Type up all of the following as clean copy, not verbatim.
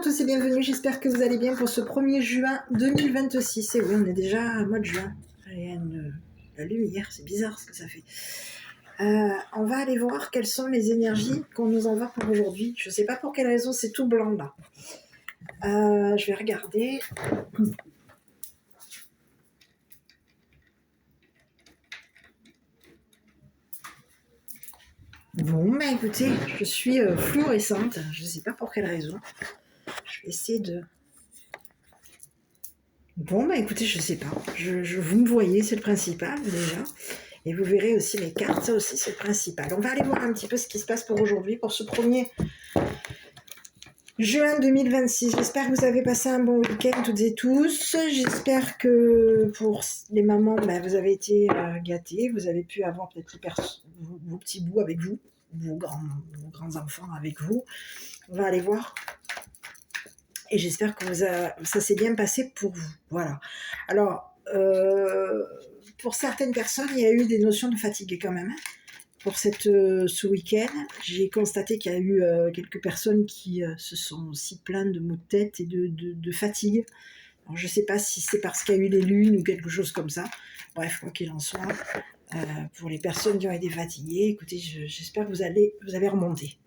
tous et bienvenue, j'espère que vous allez bien pour ce 1er juin 2026. Et oui, on est déjà au mois de juin. Il y a la lumière, c'est bizarre ce que ça fait. On va aller voir quelles sont les énergies qu'on nous envoie pour aujourd'hui. Je ne sais pas pour quelle raison c'est tout blanc là. Je vais regarder. Bon, bah écoutez, je suis fluorescente. Je ne sais pas pour quelle raison. Je vais essayer de... Bon, bah écoutez, je sais pas. Vous me voyez, c'est le principal déjà. Et vous verrez aussi mes cartes, ça aussi c'est le principal. On va aller voir un petit peu ce qui se passe pour aujourd'hui, pour ce 1er juin 2026. J'espère que vous avez passé un bon week-end toutes et tous. J'espère que pour les mamans, bah, vous avez été gâtés. Vous avez pu avoir peut-être vos petits bouts avec vous, vos grands enfants avec vous. On va aller voir. Et j'espère que ça s'est bien passé pour vous. Voilà. Alors, pour certaines personnes, il y a eu des notions de fatigue quand même. Pour ce week-end, j'ai constaté qu'il y a eu quelques personnes qui se sont aussi plaintes de maux de tête et de fatigue. Alors, je ne sais pas si c'est parce qu'il y a eu les lunes ou quelque chose comme ça. Bref, quoi qu'il en soit, pour les personnes qui ont été fatiguées, écoutez, j'espère que vous avez remonté.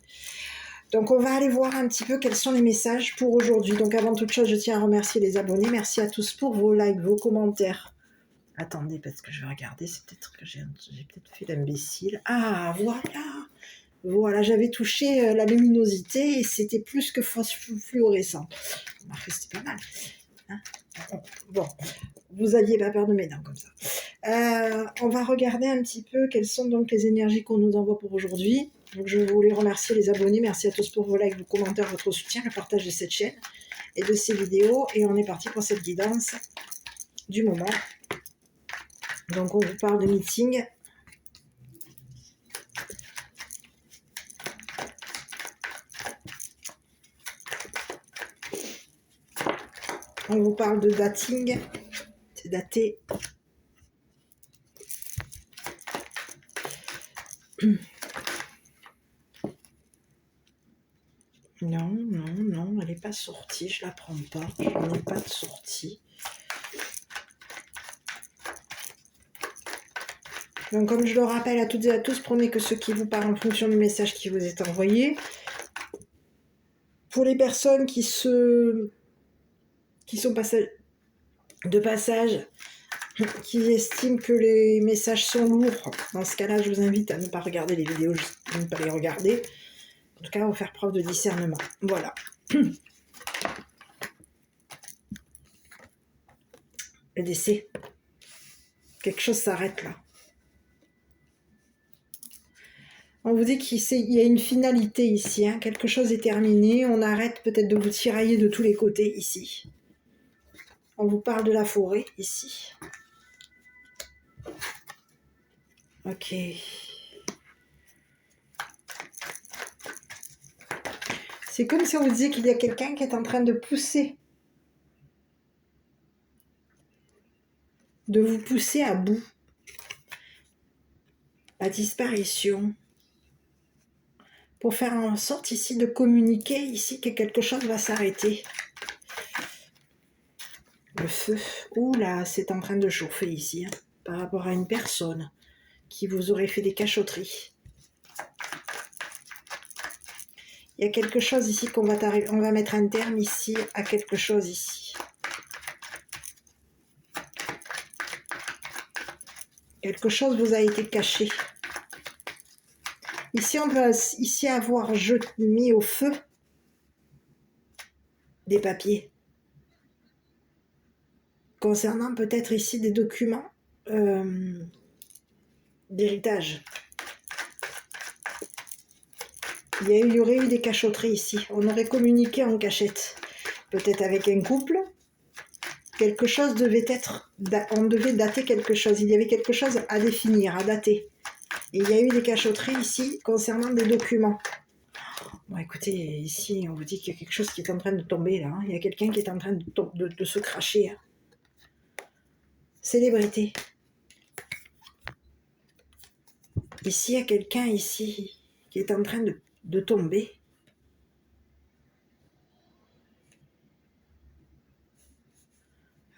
Donc, on va aller voir un petit peu quels sont les messages pour aujourd'hui. Donc, avant toute chose, je tiens à remercier les abonnés. Merci à tous pour vos likes, vos commentaires. Attendez, parce que je vais regarder. C'est peut-être que j'ai peut-être fait l'imbécile. Ah, voilà. Voilà, j'avais touché la luminosité et c'était plus que fluorescent. C'était pas mal. Hein, bon, vous n'aviez pas peur de mes dents comme ça. On va regarder un petit peu quelles sont donc les énergies qu'on nous envoie pour aujourd'hui. Donc, je voulais remercier les abonnés. Merci à tous pour vos likes, vos commentaires, votre soutien, le partage de cette chaîne et de ces vidéos. Et on est parti pour cette guidance du moment. Donc, on vous parle de meeting. On vous parle de dating. C'est daté. Non, elle n'est pas sortie, je la prends pas, je n'ai pas de sortie. Donc comme je le rappelle à toutes et à tous, prenez que ce qui vous parle en fonction du message qui vous est envoyé. Pour les personnes qui sont de passage, qui estiment que les messages sont lourds, dans ce cas-là, je vous invite à ne pas regarder les vidéos, à ne pas les regarder. En tout cas, on va faire preuve de discernement. Voilà. Le décès. Quelque chose s'arrête là. On vous dit qu'il y a une finalité ici. Hein. Quelque chose est terminé. On arrête peut-être de vous tirailler de tous les côtés ici. On vous parle de la forêt ici. Ok. C'est comme si on vous disait qu'il y a quelqu'un qui est en train de pousser. De vous pousser à bout. La disparition. Pour faire en sorte ici de communiquer ici que quelque chose va s'arrêter. Le feu. Ouh là, c'est en train de chauffer ici. Hein, par rapport à une personne qui vous aurait fait des cachotteries. Il y a quelque chose ici on va mettre un terme ici à quelque chose ici. Quelque chose vous a été caché. Ici, on peut avoir mis au feu des papiers. Concernant peut-être ici des documents d'héritage. Il y aurait eu des cachotteries ici. On aurait communiqué en cachette. Peut-être avec un couple. Quelque chose devait être... On devait dater quelque chose. Il y avait quelque chose à définir, à dater. Et il y a eu des cachotteries ici concernant des documents. Bon, écoutez, ici, on vous dit qu'il y a quelque chose qui est en train de tomber, là. Hein. Il y a quelqu'un qui est en train de se cracher. Hein. Célébrité. Ici, il y a quelqu'un ici qui est en train de tomber.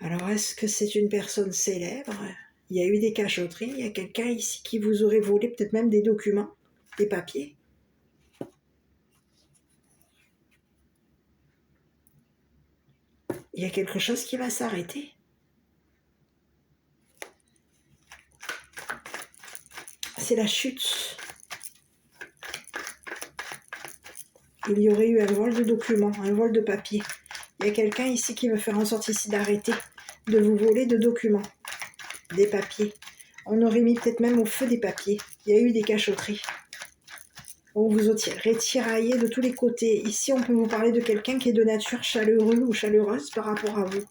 Alors, est-ce que c'est une personne célèbre? Il y a eu des cachotteries, il y a quelqu'un ici qui vous aurait volé peut-être même des documents, des papiers. Il y a quelque chose qui va s'arrêter. C'est la chute. Il y aurait eu un vol de documents, un vol de papiers. Il y a quelqu'un ici qui veut faire en sorte ici d'arrêter de vous voler de documents, des papiers. On aurait mis peut-être même au feu des papiers. Il y a eu des cachotteries. On vous aurait tiraillé de tous les côtés. Ici, on peut vous parler de quelqu'un qui est de nature chaleureux ou chaleureuse par rapport à vous.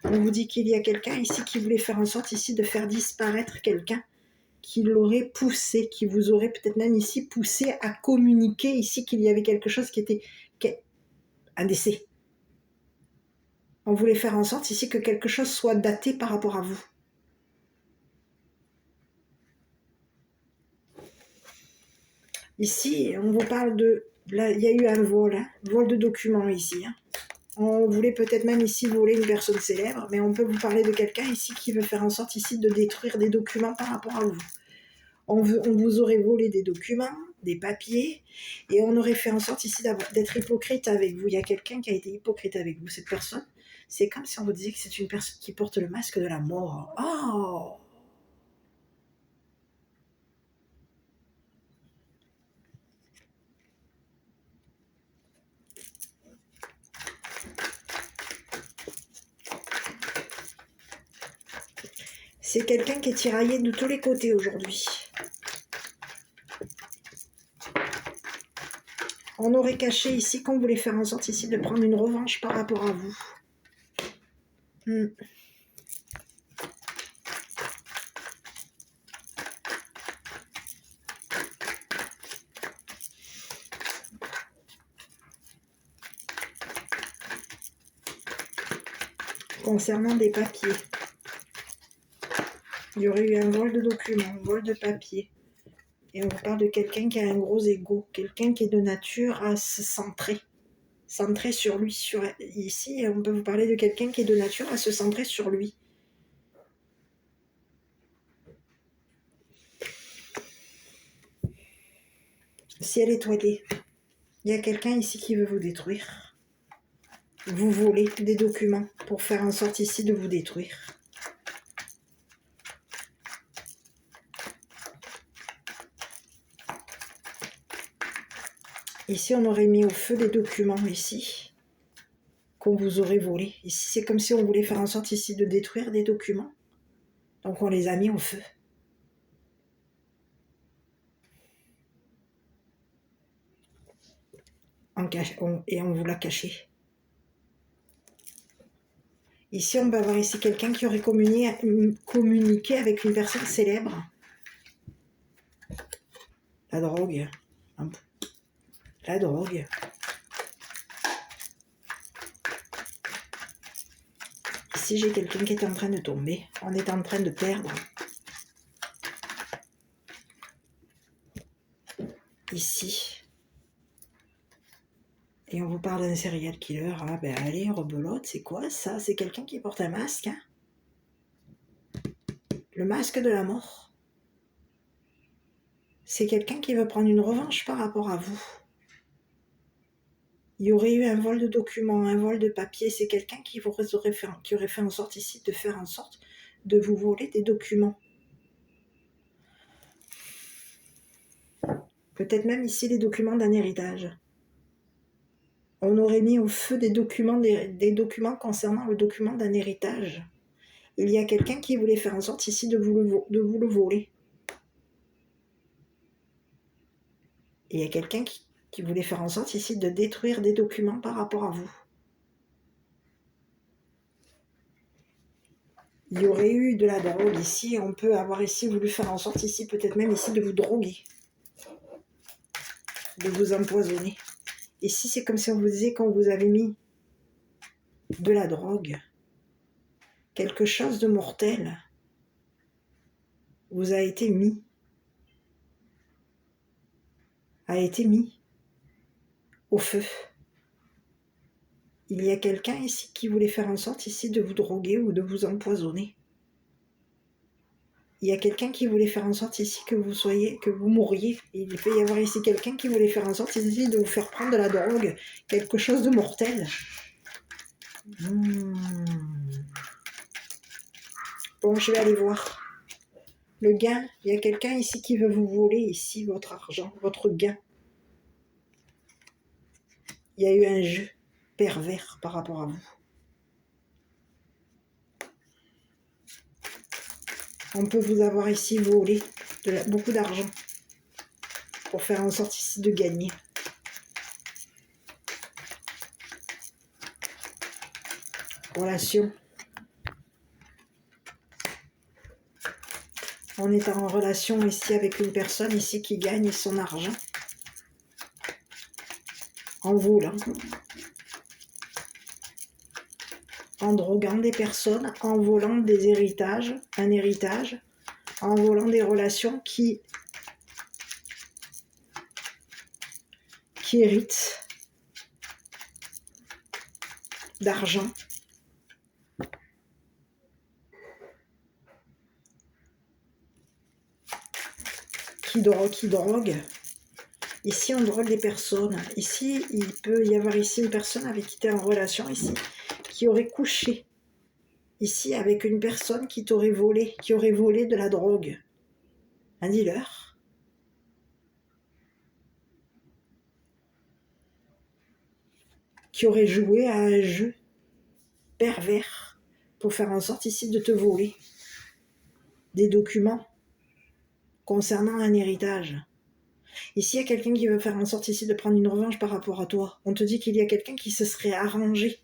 On vous dit qu'il y a quelqu'un ici qui voulait faire en sorte ici de faire disparaître quelqu'un qui l'aurait poussé, qui vous aurait peut-être même ici poussé à communiquer ici qu'il y avait quelque chose qui était un décès. On voulait faire en sorte ici que quelque chose soit daté par rapport à vous. Ici, on vous parle de... Là, il y a eu un vol de documents ici. On voulait peut-être même ici voler une personne célèbre, mais on peut vous parler de quelqu'un ici qui veut faire en sorte ici de détruire des documents par rapport à vous. On vous aurait volé des documents, des papiers, et on aurait fait en sorte ici d'être hypocrite avec vous. Il y a quelqu'un qui a été hypocrite avec vous. Cette personne, c'est comme si on vous disait que c'est une personne qui porte le masque de la mort. Oh! C'est quelqu'un qui est tiraillé de tous les côtés aujourd'hui. On aurait caché ici qu'on voulait faire en sorte ici de prendre une revanche par rapport à vous. Concernant des papiers, il y aurait eu un vol de documents, un vol de papiers. Et on vous parle de quelqu'un qui a un gros ego, quelqu'un qui est de nature à se centrer sur lui. Ici, on peut vous parler de quelqu'un qui est de nature à se centrer sur lui. Ciel étoilé, il y a quelqu'un ici qui veut vous détruire. Vous voler des documents pour faire en sorte ici de vous détruire. Ici, on aurait mis au feu des documents ici, qu'on vous aurait volés. Ici, c'est comme si on voulait faire en sorte ici de détruire des documents. Donc, on les a mis au feu. Et on vous l'a caché. Ici, on va avoir ici quelqu'un qui aurait communiqué avec une personne célèbre. La drogue. La drogue. Ici, j'ai quelqu'un qui est en train de tomber. On est en train de perdre. Ici. Et on vous parle d'un serial killer. Ah ben allez, rebelote, c'est quoi ça? C'est quelqu'un qui porte un masque. Hein, le masque de la mort. C'est quelqu'un qui veut prendre une revanche par rapport à vous. Il y aurait eu un vol de documents, un vol de papier. C'est quelqu'un qui aurait fait en sorte ici de faire en sorte de vous voler des documents. Peut-être même ici les documents d'un héritage. On aurait mis au feu des documents concernant le document d'un héritage. Il y a quelqu'un qui voulait faire en sorte ici de vous le voler. Et il y a quelqu'un qui voulait faire en sorte ici de détruire des documents par rapport à vous. Il y aurait eu de la drogue ici. On peut avoir ici voulu faire en sorte ici, peut-être même ici, de vous droguer. De vous empoisonner. Ici, c'est comme si on vous disait qu'on vous avait mis de la drogue. Quelque chose de mortel vous a été mis. A été mis au feu. Il y a quelqu'un ici qui voulait faire en sorte ici de vous droguer ou de vous empoisonner. Il y a quelqu'un qui voulait faire en sorte ici que vous mouriez. Il peut y avoir ici quelqu'un qui voulait faire en sorte ici de vous faire prendre de la drogue, quelque chose de mortel. Bon, je vais aller voir. Le gain, il y a quelqu'un ici qui veut vous voler ici votre argent, votre gain. Il y a eu un jeu pervers par rapport à vous. On peut vous avoir ici volé beaucoup d'argent pour faire en sorte ici de gagner. Relation. On est en relation ici avec une personne ici qui gagne son argent en volant, en droguant des personnes, en volant des héritages, un héritage, en volant des relations qui héritent d'argent. Qui drogue. Ici, on drogue des personnes. Ici, il peut y avoir ici une personne avec qui tu es en relation ici, qui aurait couché ici avec une personne qui t'aurait volé, qui aurait volé de la drogue. Un dealer. Qui aurait joué à un jeu pervers pour faire en sorte ici de te voler des documents concernant un héritage. Ici, il y a quelqu'un qui veut faire en sorte ici de prendre une revanche par rapport à toi. On te dit qu'il y a quelqu'un qui se serait arrangé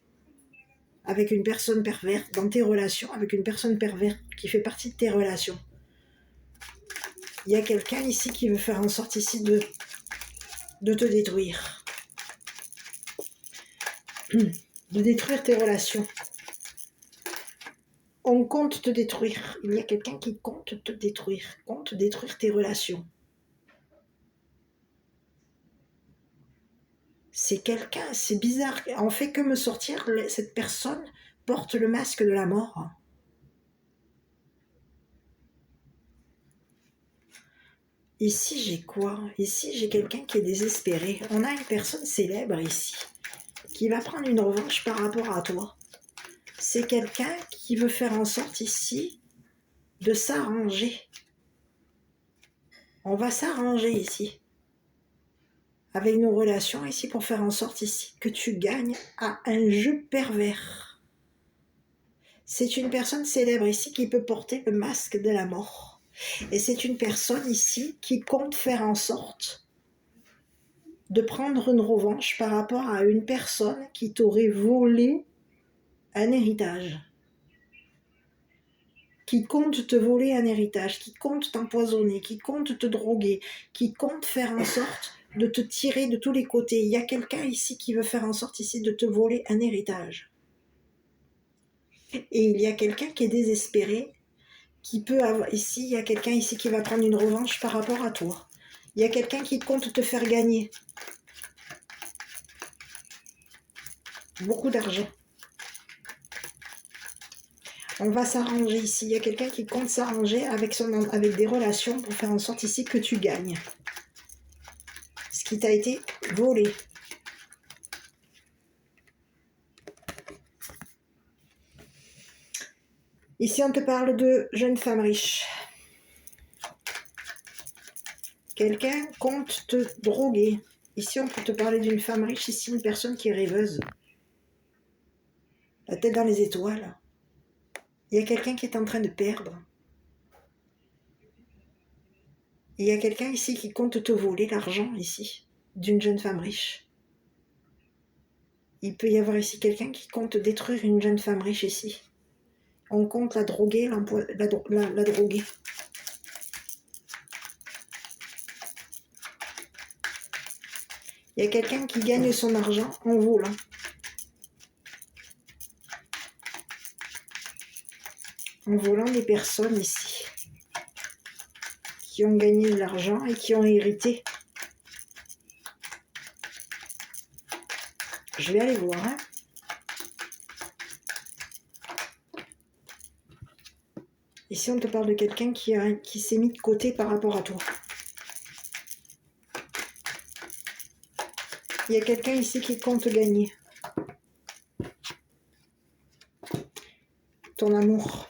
avec une personne perverse, dans tes relations, avec une personne perverse qui fait partie de tes relations. Il y a quelqu'un ici qui veut faire en sorte ici de te détruire. De détruire tes relations. On compte te détruire. Il y a quelqu'un qui compte te détruire, compte détruire tes relations. C'est quelqu'un, c'est bizarre. On fait que me sortir, cette personne porte le masque de la mort. Ici, j'ai quoi? Ici, j'ai quelqu'un qui est désespéré. On a une personne célèbre ici, qui va prendre une revanche par rapport à toi. C'est quelqu'un qui veut faire en sorte ici de s'arranger. On va s'arranger ici, avec nos relations ici, pour faire en sorte ici que tu gagnes à un jeu pervers. C'est une personne célèbre ici qui peut porter le masque de la mort. Et c'est une personne ici qui compte faire en sorte de prendre une revanche par rapport à une personne qui t'aurait volé un héritage. Qui compte te voler un héritage, qui compte t'empoisonner, qui compte te droguer, qui compte faire en sorte de te tirer de tous les côtés. Il y a quelqu'un ici qui veut faire en sorte ici de te voler un héritage. Et il y a quelqu'un qui est désespéré, qui peut avoir... Ici, il y a quelqu'un ici qui va prendre une revanche par rapport à toi. Il y a quelqu'un qui compte te faire gagner beaucoup d'argent. On va s'arranger ici. Il y a quelqu'un qui compte s'arranger avec des relations pour faire en sorte ici que tu gagnes ce qui t'a été volé. Ici, on te parle de jeune femme riche. Quelqu'un compte te droguer. Ici, on peut te parler d'une femme riche. Ici, une personne qui est rêveuse. La tête dans les étoiles. Il y a quelqu'un qui est en train de perdre. Il y a quelqu'un ici qui compte te voler l'argent, ici, d'une jeune femme riche. Il peut y avoir ici quelqu'un qui compte détruire une jeune femme riche, ici. On compte la droguer, la droguer. Il y a quelqu'un qui gagne son argent en volant. En volant des personnes ici. Qui ont gagné de l'argent et qui ont hérité. Je vais aller voir. Hein. Ici, on te parle de quelqu'un qui s'est mis de côté par rapport à toi. Il y a quelqu'un ici qui compte gagner. Ton amour.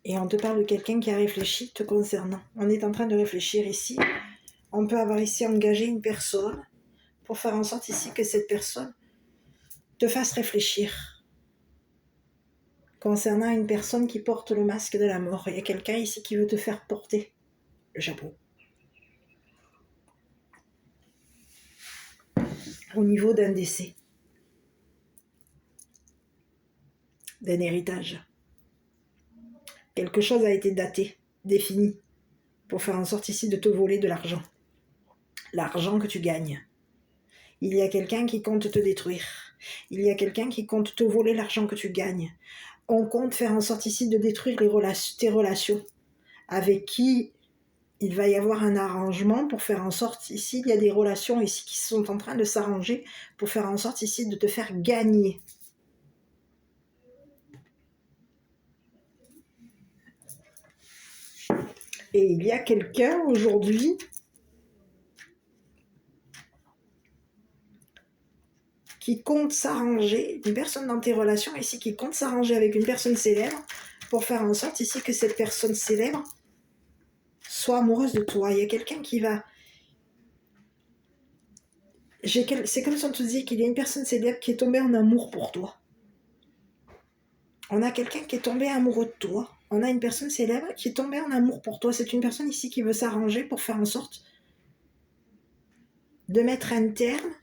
Et on te parle de quelqu'un qui a réfléchi te concernant. On est en train de réfléchir ici. On peut avoir ici engagé une personne pour faire en sorte ici que cette personne te fasse réfléchir. Concernant une personne qui porte le masque de la mort. Il y a quelqu'un ici qui veut te faire porter le chapeau. Au niveau d'un décès. D'un héritage. Quelque chose a été daté, défini, pour faire en sorte ici de te voler de l'argent. L'argent que tu gagnes. Il y a quelqu'un qui compte te détruire. Il y a quelqu'un qui compte te voler l'argent que tu gagnes. On compte faire en sorte ici de détruire tes relations. Avec qui il va y avoir un arrangement pour faire en sorte ici, il y a des relations ici qui sont en train de s'arranger pour faire en sorte ici de te faire gagner. Et il y a quelqu'un aujourd'hui qui compte s'arranger, une personne dans tes relations ici qui compte s'arranger avec une personne célèbre pour faire en sorte ici que cette personne célèbre soit amoureuse de toi. Il y a quelqu'un qui va... C'est comme si on te disait qu'il y a une personne célèbre qui est tombée en amour pour toi. On a quelqu'un qui est tombé amoureux de toi. On a une personne célèbre qui est tombée en amour pour toi. C'est une personne ici qui veut s'arranger pour faire en sorte de mettre un terme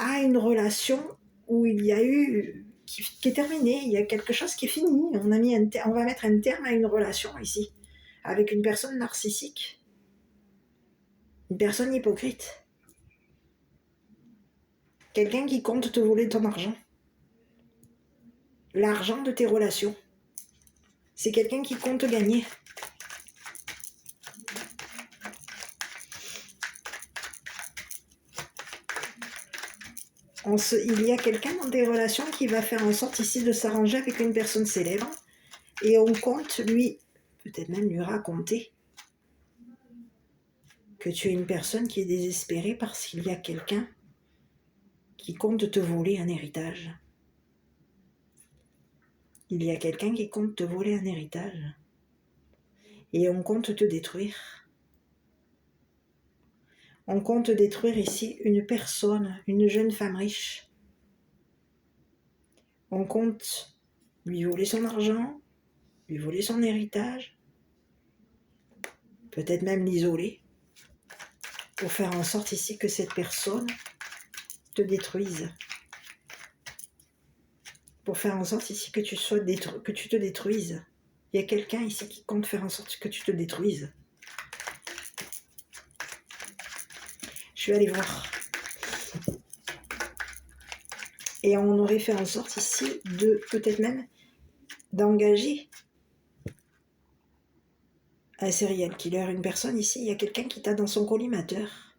à une relation où il y a eu... qui est terminée. Il y a quelque chose qui est fini. On va mettre un terme à une relation ici. Avec une personne narcissique. Une personne hypocrite. Quelqu'un qui compte te voler ton argent. L'argent de tes relations. C'est quelqu'un qui compte gagner. Il y a quelqu'un dans tes relations qui va faire en sorte ici de s'arranger avec une personne célèbre. Et on compte lui, peut-être même lui raconter que tu es une personne qui est désespérée parce qu'il y a quelqu'un qui compte te voler un héritage. Il y a quelqu'un qui compte te voler un héritage. Et on compte te détruire. On compte détruire ici une personne, une jeune femme riche. On compte lui voler son argent, lui voler son héritage, peut-être même l'isoler, pour faire en sorte ici que cette personne te détruise. Pour faire en sorte ici que tu te détruises. Il y a quelqu'un ici qui compte faire en sorte que tu te détruises. Je vais aller voir. Et on aurait fait en sorte ici de, peut-être même, d'engager un serial killer, une personne ici. Il y a quelqu'un qui t'a dans son collimateur.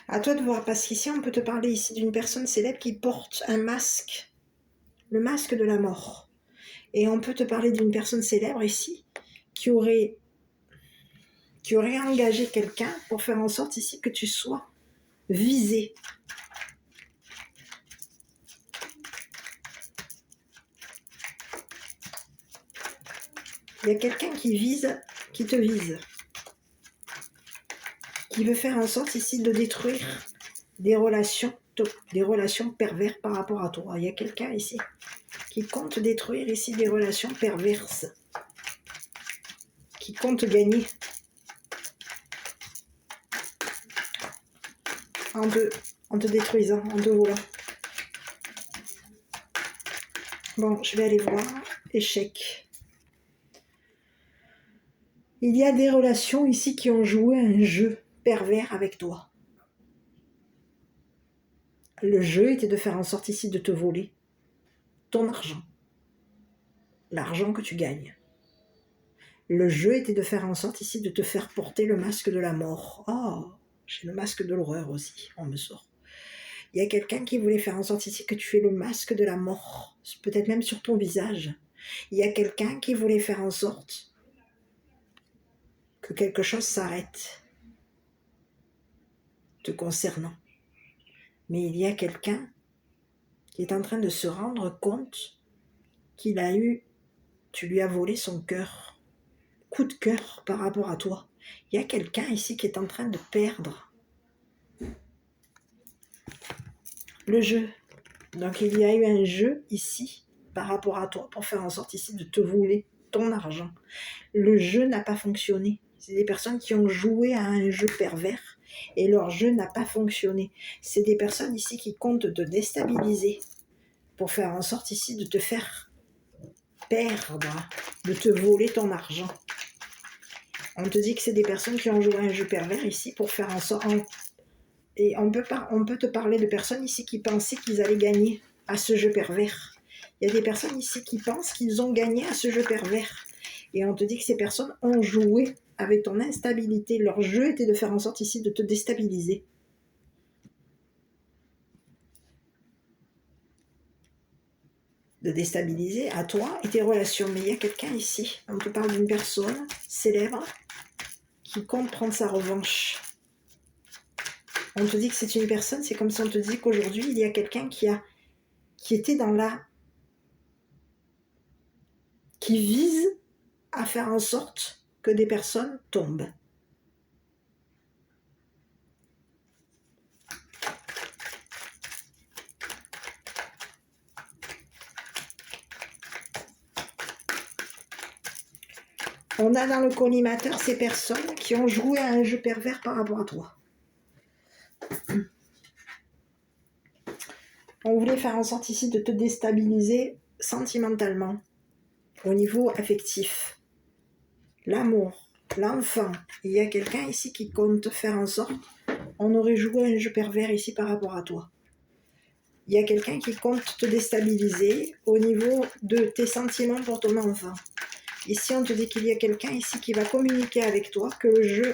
À toi de voir, parce qu'ici on peut te parler ici d'une personne célèbre qui porte un masque, le masque de la mort. Et on peut te parler d'une personne célèbre ici qui aurait engagé quelqu'un pour faire en sorte ici que tu sois visé. Il y a quelqu'un qui te vise, qui veut faire en sorte ici de détruire des relations perverses par rapport à toi. Il y a quelqu'un ici qui compte détruire ici des relations perverses, qui compte gagner en te détruisant, en te volant. Bon, je vais aller voir. Échec. Il y a des relations ici qui ont joué un jeu pervers avec toi. Le jeu était de faire en sorte ici de te voler ton argent. L'argent que tu gagnes. Le jeu était de faire en sorte ici de te faire porter le masque de la mort. Oh, j'ai le masque de l'horreur aussi, on me sort. Il y a quelqu'un qui voulait faire en sorte ici que tu aies le masque de la mort, peut-être même sur ton visage. Il y a quelqu'un qui voulait faire en sorte que quelque chose s'arrête te concernant. Mais il y a quelqu'un qui est en train de se rendre compte tu lui as volé son cœur, coup de cœur par rapport à toi. Il y a quelqu'un ici qui est en train de perdre le jeu. Donc il y a eu un jeu ici par rapport à toi pour faire en sorte ici de te voler ton argent. Le jeu n'a pas fonctionné. C'est des personnes qui ont joué à un jeu pervers et leur jeu n'a pas fonctionné. C'est des personnes ici qui comptent te déstabiliser pour faire en sorte ici de te faire perdre, de te voler ton argent. On te dit que c'est des personnes qui ont joué à un jeu pervers ici pour faire en sorte... Et on peut te parler de personnes ici qui pensaient qu'ils allaient gagner à ce jeu pervers. Il y a des personnes ici qui pensent qu'ils ont gagné à ce jeu pervers. Et on te dit que ces personnes ont joué avec ton instabilité. Leur jeu était de faire en sorte ici de te déstabiliser. De déstabiliser à toi et tes relations. Mais il y a quelqu'un ici, on te parle d'une personne célèbre qui compte prendre sa revanche. On te dit que c'est une personne, c'est comme si on te dit qu'aujourd'hui, il y a quelqu'un qui était dans qui vise à faire en sorte que des personnes tombent. On a dans le collimateur ces personnes qui ont joué à un jeu pervers par rapport à toi. On voulait faire en sorte ici de te déstabiliser sentimentalement, au niveau affectif. L'amour, l'enfant. Il y a quelqu'un ici qui compte faire en sorte, on aurait joué à un jeu pervers ici par rapport à toi. Il y a quelqu'un qui compte te déstabiliser au niveau de tes sentiments pour ton enfant. Ici, on te dit qu'il y a quelqu'un ici qui va communiquer avec toi que le jeu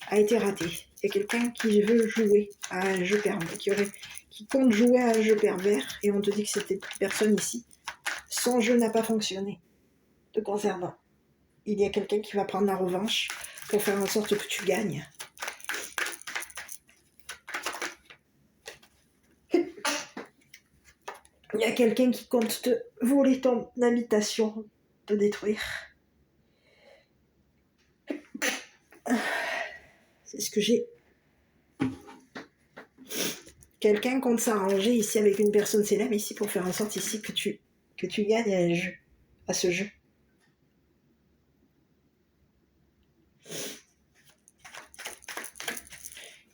a été raté. Il y a quelqu'un qui veut jouer à un jeu pervers, qui compte jouer à un jeu pervers, et on te dit que cette personne ici, son jeu n'a pas fonctionné te concernant. Il y a quelqu'un qui va prendre la revanche pour faire en sorte que tu gagnes. Il y a quelqu'un qui compte te voler ton habitation, te détruire. C'est ce que j'ai. Quelqu'un compte s'arranger ici avec une personne célèbre ici pour faire en sorte ici que tu gagnes à ce jeu.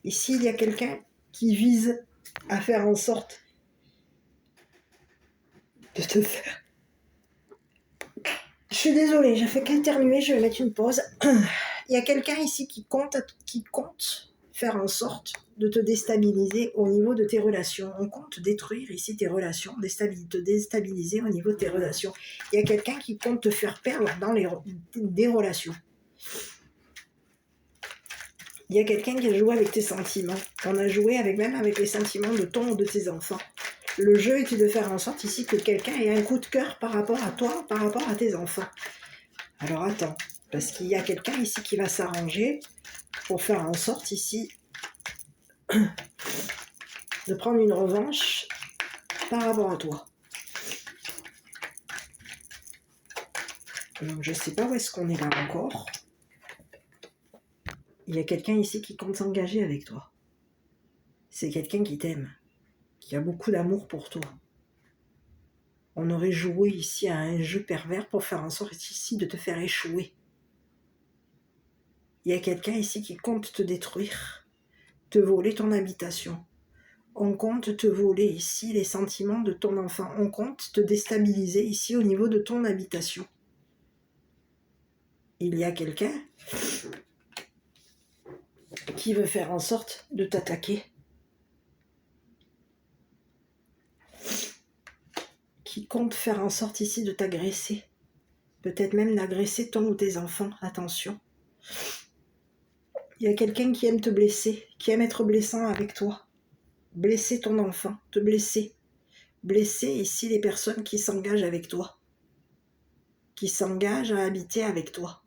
Ici, il y a quelqu'un qui vise à faire en sorte de te faire... Je suis désolée, j'ai fait qu'internuer, je vais mettre une pause. Il y a quelqu'un ici qui compte faire en sorte de te déstabiliser au niveau de tes relations. On compte détruire ici tes relations, te déstabiliser au niveau de tes relations. Il y a quelqu'un qui compte te faire perdre dans des relations. Il y a quelqu'un qui a joué avec tes sentiments. On a joué même avec les sentiments de ton ou de tes enfants. Le jeu était de faire en sorte ici que quelqu'un ait un coup de cœur par rapport à toi, par rapport à tes enfants. Alors attends, parce qu'il y a quelqu'un ici qui va s'arranger pour faire en sorte ici de prendre une revanche par rapport à toi. Donc je ne sais pas où est-ce qu'on est là encore. Il y a quelqu'un ici qui compte s'engager avec toi. C'est quelqu'un qui t'aime, qui a beaucoup d'amour pour toi. On aurait joué ici à un jeu pervers pour faire en sorte ici de te faire échouer. Il y a quelqu'un ici qui compte te détruire, te voler ton habitation. On compte te voler ici les sentiments de ton enfant. On compte te déstabiliser ici au niveau de ton habitation. Il y a quelqu'un qui veut faire en sorte de t'attaquer, qui compte faire en sorte ici de t'agresser. peut-être même d'agresser ton ou tes enfants. Attention. Il y a quelqu'un qui aime te blesser, qui aime être blessant avec toi. Blesser ton enfant, te blesser. Blesser ici les personnes qui s'engagent avec toi, qui s'engagent à habiter avec toi.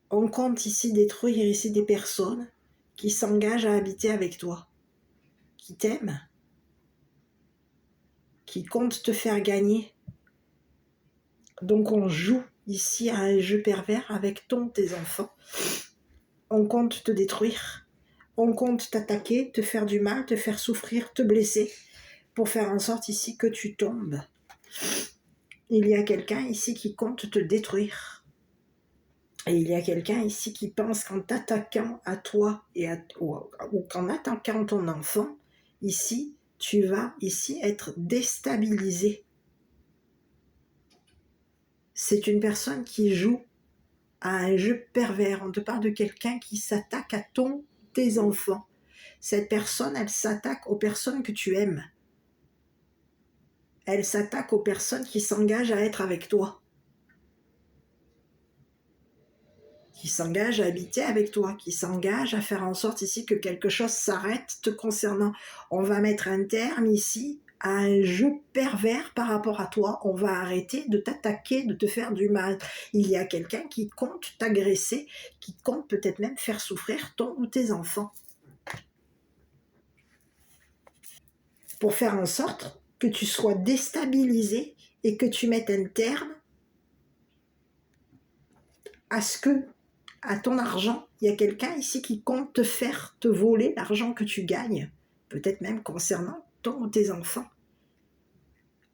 On compte ici détruire ici des personnes qui s'engagent à habiter avec toi, qui t'aiment, qui comptent te faire gagner. Donc on joue ici à un jeu pervers avec tes enfants. On compte te détruire, on compte t'attaquer, te faire du mal, te faire souffrir, te blesser, pour faire en sorte ici que tu tombes. Il y a quelqu'un ici qui compte te détruire. Et il y a quelqu'un ici qui pense qu'en t'attaquant à toi ou qu'en attaquant ton enfant, ici, tu vas ici être déstabilisé. C'est une personne qui joue à un jeu pervers. On te parle de quelqu'un qui s'attaque à tes enfants. Cette personne, elle s'attaque aux personnes que tu aimes. Elle s'attaque aux personnes qui s'engagent à être avec toi. Qui s'engagent à habiter avec toi, qui s'engagent à faire en sorte ici que quelque chose s'arrête te concernant. On va mettre un terme ici à un jeu pervers par rapport à toi. On va arrêter de t'attaquer, de te faire du mal. Il y a quelqu'un qui compte t'agresser, qui compte peut-être même faire souffrir ton ou tes enfants. Pour faire en sorte que tu sois déstabilisé et que tu mettes un terme à ton argent. Il y a quelqu'un ici qui compte te voler l'argent que tu gagnes, peut-être même concernant ton ou tes enfants.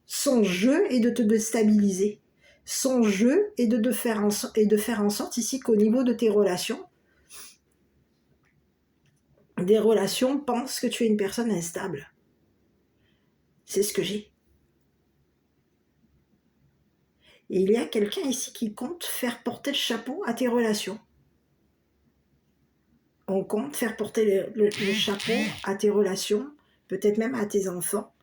Son jeu est de te déstabiliser. Son jeu est de faire en sorte ici qu'au niveau de tes relations, des relations pensent que tu es une personne instable. C'est ce que j'ai. Et il y a quelqu'un ici qui compte faire porter le chapeau à tes relations. On compte faire porter le chapeau à tes relations, peut-être même à tes enfants,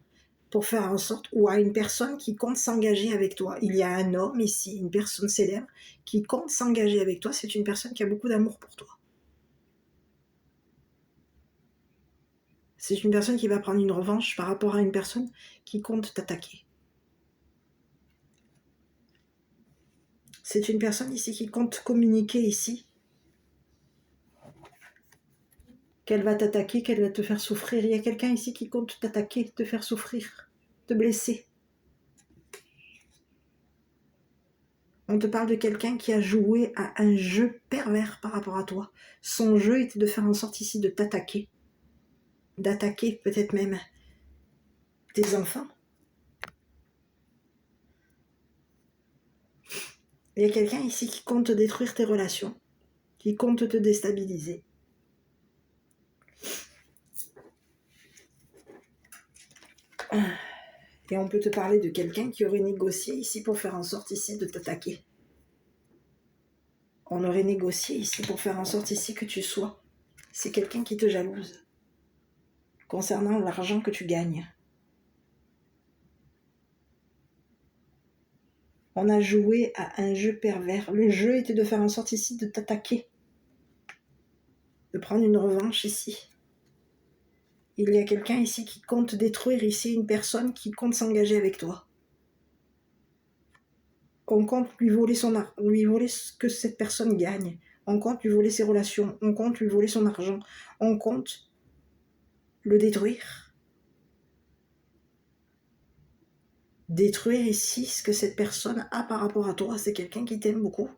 pour faire en sorte, ou à une personne qui compte s'engager avec toi. Il y a un homme ici, une personne célèbre, qui compte s'engager avec toi. C'est une personne qui a beaucoup d'amour pour toi. C'est une personne qui va prendre une revanche par rapport à une personne qui compte t'attaquer. C'est une personne ici qui compte communiquer ici, qu'elle va t'attaquer, qu'elle va te faire souffrir. Il y a quelqu'un ici qui compte t'attaquer, te faire souffrir, te blesser. On te parle de quelqu'un qui a joué à un jeu pervers par rapport à toi. Son jeu était de faire en sorte ici de t'attaquer. D'attaquer peut-être même tes enfants. Il y a quelqu'un ici qui compte détruire tes relations, qui compte te déstabiliser. Et on peut te parler de quelqu'un qui aurait négocié ici pour faire en sorte ici de t'attaquer. On aurait négocié ici pour faire en sorte ici que tu sois. C'est quelqu'un qui te jalouse concernant l'argent que tu gagnes. On a joué à un jeu pervers. Le jeu était de faire en sorte ici de t'attaquer, de prendre une revanche ici. Il y a quelqu'un ici qui compte détruire ici une personne qui compte s'engager avec toi. On compte lui voler ce que cette personne gagne. On compte lui voler ses relations. On compte lui voler son argent. On compte le détruire. Détruire ici ce que cette personne a par rapport à toi. C'est quelqu'un qui t'aime beaucoup.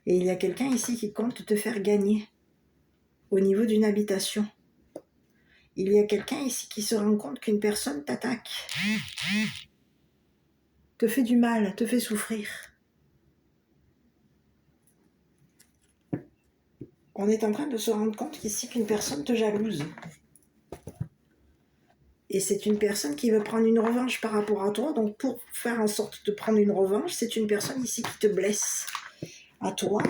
Et il y a quelqu'un ici qui compte te faire gagner au niveau d'une habitation. Il y a quelqu'un ici qui se rend compte qu'une personne t'attaque, te fait du mal, te fait souffrir. On est en train de se rendre compte ici qu'une personne te jalouse. Et c'est une personne qui veut prendre une revanche par rapport à toi. Donc pour faire en sorte de prendre une revanche, c'est une personne ici qui te blesse. À toi,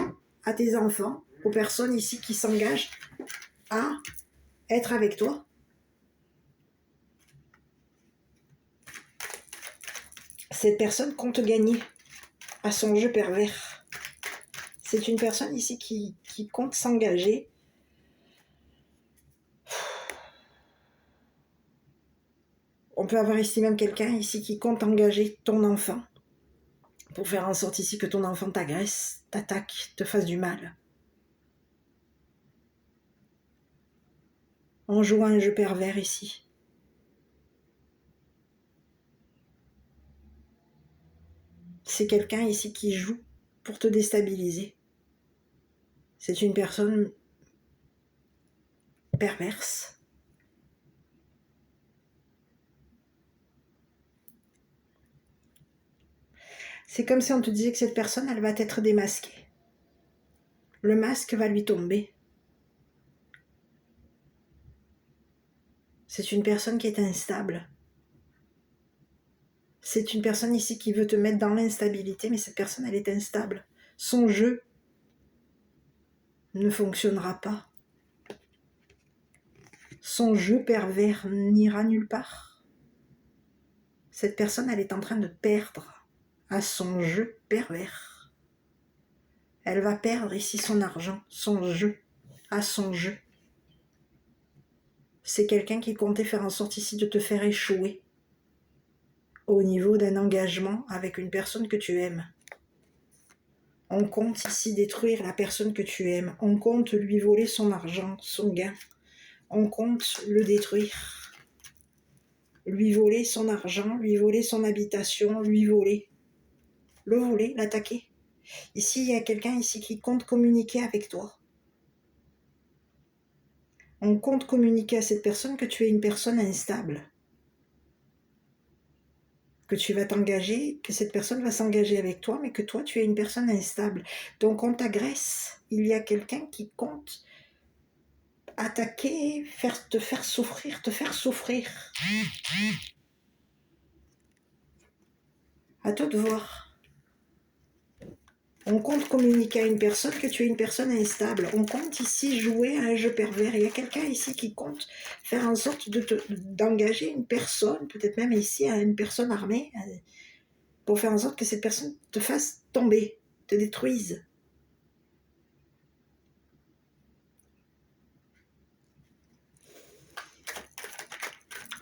à tes enfants, aux personnes ici qui s'engagent à être avec toi. Cette personne compte gagner à son jeu pervers. C'est une personne ici qui compte s'engager. On peut avoir ici même quelqu'un ici qui compte engager ton enfant pour faire en sorte ici que ton enfant t'agresse, t'attaque, te fasse du mal. En jouant un jeu pervers ici. C'est quelqu'un ici qui joue pour te déstabiliser. C'est une personne perverse. C'est comme si on te disait que cette personne, elle va être démasquée. Le masque va lui tomber. C'est une personne qui est instable. C'est une personne ici qui veut te mettre dans l'instabilité, mais cette personne, elle est instable. Son jeu ne fonctionnera pas. Son jeu pervers n'ira nulle part. Cette personne, elle est en train de perdre à son jeu pervers. Elle va perdre ici son argent, son jeu, à son jeu. C'est quelqu'un qui comptait faire en sorte ici de te faire échouer au niveau d'un engagement avec une personne que tu aimes. On compte ici détruire la personne que tu aimes. On compte lui voler son argent, son gain. On compte le détruire. Lui voler son argent, lui voler son habitation, lui voler. Le voler, l'attaquer. Ici, il y a quelqu'un ici qui compte communiquer avec toi. On compte communiquer à cette personne que tu es une personne instable. Que tu vas t'engager, que cette personne va s'engager avec toi, mais que toi, tu es une personne instable. Donc, on t'agresse. Il y a quelqu'un qui compte attaquer, te faire souffrir, te faire souffrir. À toi de voir. On compte communiquer à une personne que tu es une personne instable. On compte ici jouer à un jeu pervers. Il y a quelqu'un ici qui compte faire en sorte d'engager une personne, peut-être même ici à une personne armée, pour faire en sorte que cette personne te fasse tomber, te détruise.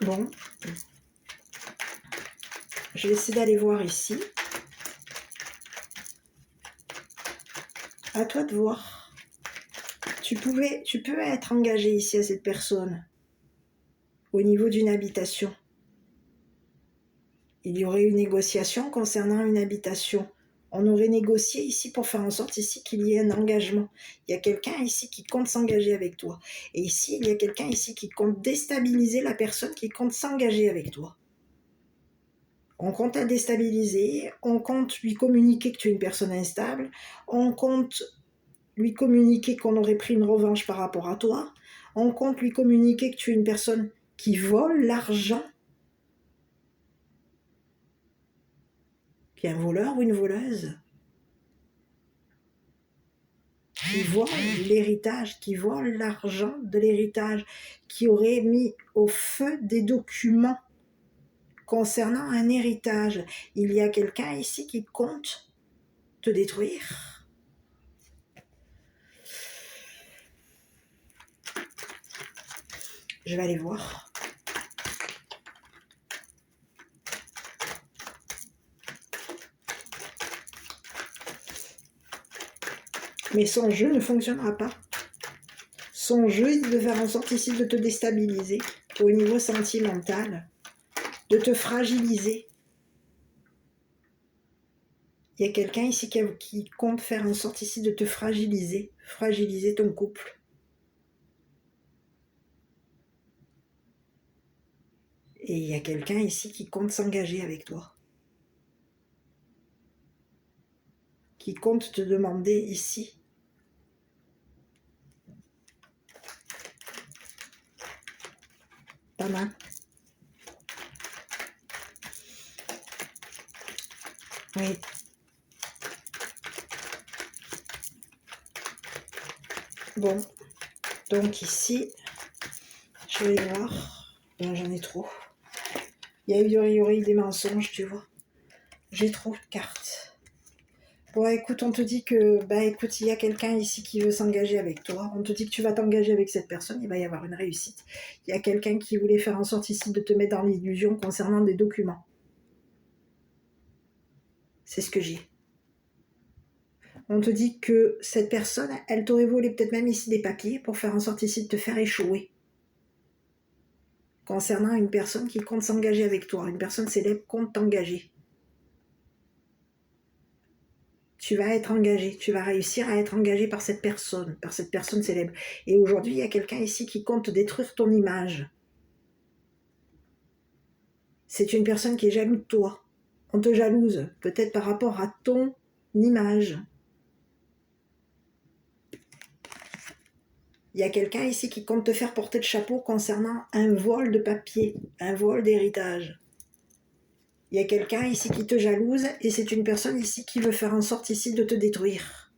Bon. Je vais essayer d'aller voir ici. À toi de voir. Tu peux être engagé ici à cette personne au niveau d'une habitation. Il y aurait une négociation concernant une habitation. On aurait négocié ici pour faire en sorte ici qu'il y ait un engagement. Il y a quelqu'un ici qui compte s'engager avec toi. Et ici, il y a quelqu'un ici qui compte déstabiliser la personne qui compte s'engager avec toi. On compte la déstabiliser, on compte lui communiquer que tu es une personne instable, on compte lui communiquer qu'on aurait pris une revanche par rapport à toi, on compte lui communiquer que tu es une personne qui vole l'argent, qui est un voleur ou une voleuse, qui vole l'héritage, qui vole l'argent de l'héritage, qui aurait mis au feu des documents concernant un héritage. Il y a quelqu'un ici qui compte te détruire. Je vais aller voir. Mais son jeu ne fonctionnera pas. Son jeu, il veut faire en sorte ici de te déstabiliser au niveau sentimental, de te fragiliser. Il y a quelqu'un ici qui compte faire en sorte ici de te fragiliser, fragiliser ton couple. Et il y a quelqu'un ici qui compte s'engager avec toi. Qui compte te demander ici ta main. Oui. Bon. Donc ici, je vais voir. Bon, j'en ai trop. Il y aurait eu des mensonges, tu vois. J'ai trop de cartes. Bon, écoute, on te dit que, écoute, il y a quelqu'un ici qui veut s'engager avec toi. On te dit que tu vas t'engager avec cette personne, il va y avoir une réussite. Il y a quelqu'un qui voulait faire en sorte ici de te mettre dans l'illusion concernant des documents. C'est ce que j'ai. On te dit que cette personne, elle t'aurait volé peut-être même ici des papiers pour faire en sorte ici de te faire échouer. Concernant une personne qui compte s'engager avec toi, une personne célèbre compte t'engager. Tu vas être engagé, tu vas réussir à être engagé par cette personne célèbre. Et aujourd'hui, il y a quelqu'un ici qui compte détruire ton image. C'est une personne qui est jaloux de toi. On te jalouse, peut-être par rapport à ton image. Il y a quelqu'un ici qui compte te faire porter le chapeau concernant un vol de papier, un vol d'héritage. Il y a quelqu'un ici qui te jalouse et c'est une personne ici qui veut faire en sorte ici de te détruire.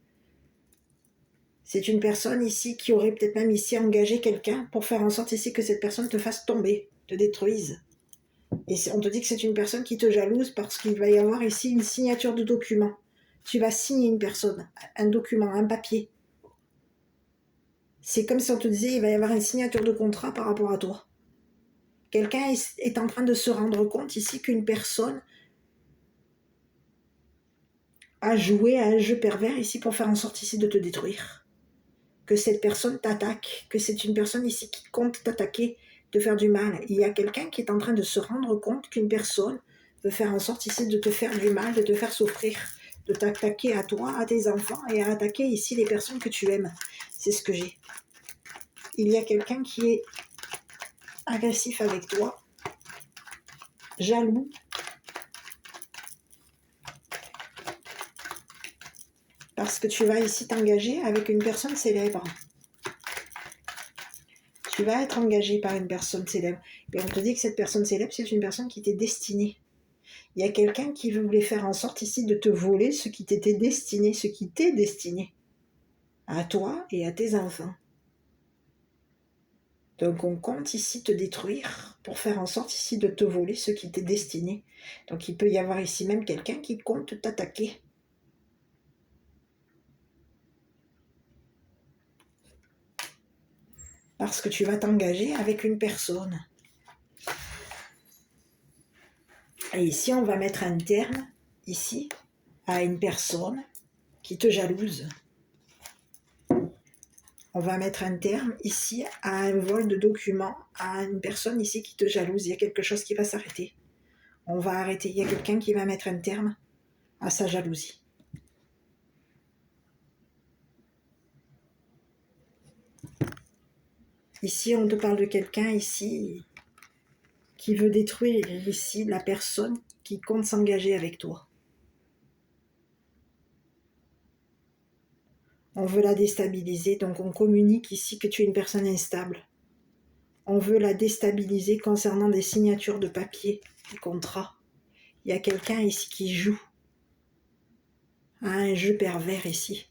C'est une personne ici qui aurait peut-être même ici engagé quelqu'un pour faire en sorte ici que cette personne te fasse tomber, te détruise. Et on te dit que c'est une personne qui te jalouse parce qu'il va y avoir ici une signature de document. Tu vas signer une personne, un document, un papier. C'est comme si on te disait il va y avoir une signature de contrat par rapport à toi. Quelqu'un est en train de se rendre compte ici qu'une personne a joué à un jeu pervers ici pour faire en sorte ici de te détruire. Que cette personne t'attaque, que c'est une personne ici qui compte t'attaquer, te faire du mal. Il y a quelqu'un qui est en train de se rendre compte qu'une personne veut faire en sorte ici de te faire du mal, de te faire souffrir, de t'attaquer à toi, à tes enfants et à attaquer ici les personnes que tu aimes. C'est ce que j'ai. Il y a quelqu'un qui est agressif avec toi, jaloux, parce que tu vas ici t'engager avec une personne célèbre. Tu vas être engagé par une personne célèbre. Et on te dit que cette personne célèbre, c'est une personne qui t'est destinée. Il y a quelqu'un qui voulait faire en sorte ici de te voler ce qui t'était destiné, ce qui t'est destiné. À toi et à tes enfants. Donc on compte ici te détruire pour faire en sorte ici de te voler ce qui t'est destiné. Donc il peut y avoir ici même quelqu'un qui compte t'attaquer. Parce que tu vas t'engager avec une personne. Et ici, on va mettre un terme, ici, à une personne qui te jalouse. On va mettre un terme, ici, à un vol de documents, à une personne ici qui te jalouse. Il y a quelque chose qui va s'arrêter. On va arrêter. Il y a quelqu'un qui va mettre un terme à sa jalousie. Ici, on te parle de quelqu'un, ici, qui veut détruire, ici, la personne qui compte s'engager avec toi. On veut la déstabiliser, donc on communique ici que tu es une personne instable. On veut la déstabiliser concernant des signatures de papier, des contrats. Il y a quelqu'un ici qui joue à un jeu pervers ici,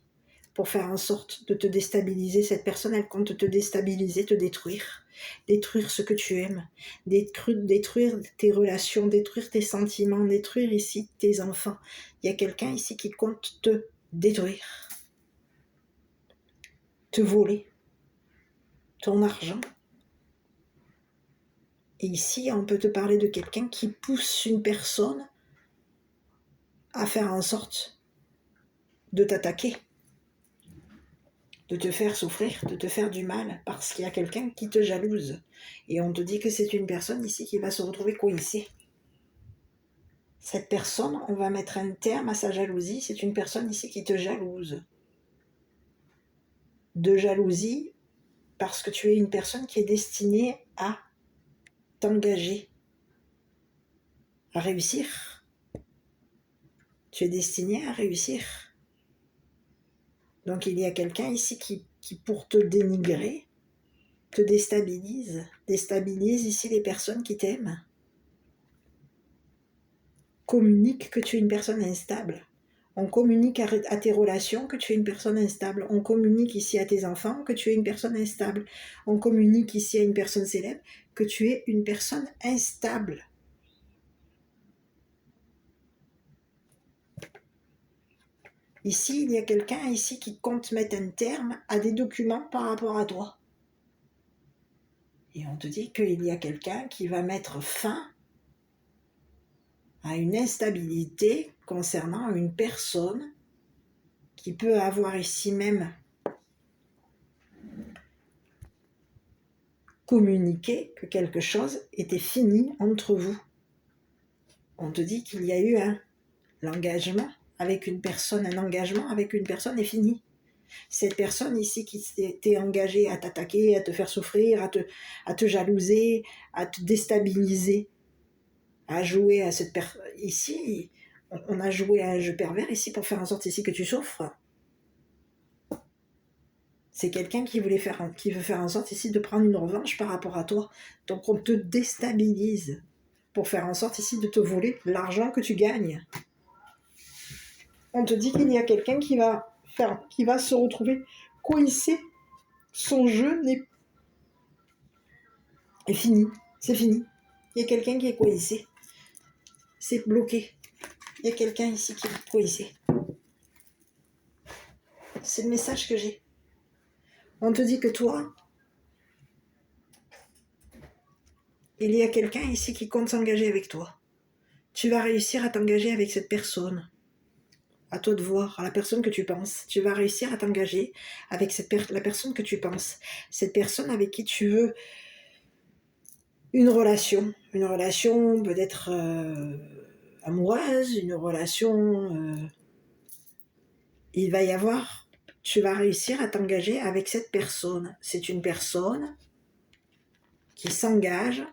pour faire en sorte de te déstabiliser. Cette personne, elle compte te déstabiliser, te détruire. Détruire ce que tu aimes, détruire tes relations, détruire tes sentiments, détruire ici tes enfants. Il y a quelqu'un ici qui compte te détruire, te voler ton argent. Et ici, on peut te parler de quelqu'un qui pousse une personne à faire en sorte de t'attaquer, de te faire souffrir, de te faire du mal, parce qu'il y a quelqu'un qui te jalouse. Et on te dit que c'est une personne ici qui va se retrouver coincée. Cette personne, on va mettre un terme à sa jalousie, c'est une personne ici qui te jalouse. De jalousie, parce que tu es une personne qui est destinée à t'engager, à réussir. Tu es destiné à réussir. Donc il y a quelqu'un ici qui pour te dénigrer, te déstabilise ici les personnes qui t'aiment. Communique que tu es une personne instable. On communique à tes relations que tu es une personne instable. On communique ici à tes enfants que tu es une personne instable. On communique ici à une personne célèbre que tu es une personne instable. Ici, il y a quelqu'un ici qui compte mettre un terme à des documents par rapport à toi. Et on te dit qu'il y a quelqu'un qui va mettre fin à une instabilité concernant une personne qui peut avoir ici même communiqué que quelque chose était fini entre vous. On te dit qu'il y a eu l'engagement avec une personne, un engagement avec une personne est fini. Cette personne ici qui s'était engagée à t'attaquer, à te faire souffrir, à te jalouser, à te déstabiliser, à jouer à cette personne. Ici, on a joué à un jeu pervers ici pour faire en sorte ici que tu souffres. C'est quelqu'un qui veut faire en sorte ici de prendre une revanche par rapport à toi. Donc on te déstabilise pour faire en sorte ici de te voler l'argent que tu gagnes. On te dit qu'il y a quelqu'un qui va se retrouver coincé. Son jeu est fini. C'est fini. Il y a quelqu'un qui est coincé. C'est bloqué. Il y a quelqu'un ici qui est coincé. C'est le message que j'ai. On te dit que toi, il y a quelqu'un ici qui compte s'engager avec toi. Tu vas réussir à t'engager avec cette personne. À toi de voir, à la personne que tu penses. Tu vas réussir à t'engager avec la personne que tu penses. Cette personne avec qui tu veux une relation peut-être amoureuse, une relation... il va y avoir... Tu vas réussir à t'engager avec cette personne. C'est une personne qui s'engage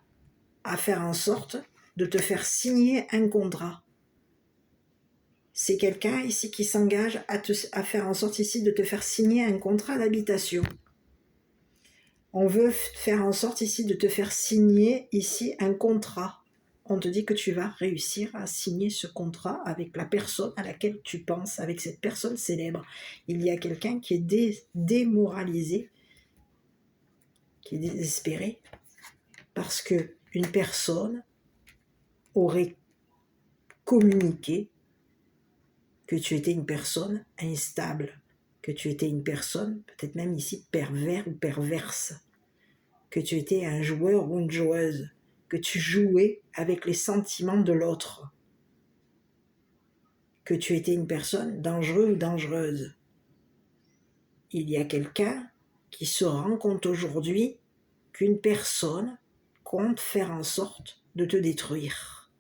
à faire en sorte de te faire signer un contrat. C'est quelqu'un ici qui s'engage à faire en sorte ici de te faire signer un contrat d'habitation. On veut faire en sorte ici de te faire signer ici un contrat. On te dit que tu vas réussir à signer ce contrat avec la personne à laquelle tu penses, avec cette personne célèbre. Il y a quelqu'un qui est démoralisé, qui est désespéré, parce que une personne aurait communiqué que tu étais une personne instable, que tu étais une personne, peut-être même ici pervers ou perverse, que tu étais un joueur ou une joueuse, que tu jouais avec les sentiments de l'autre, que tu étais une personne dangereuse ou dangereuse. Il y a quelqu'un qui se rend compte aujourd'hui qu'une personne compte faire en sorte de te détruire.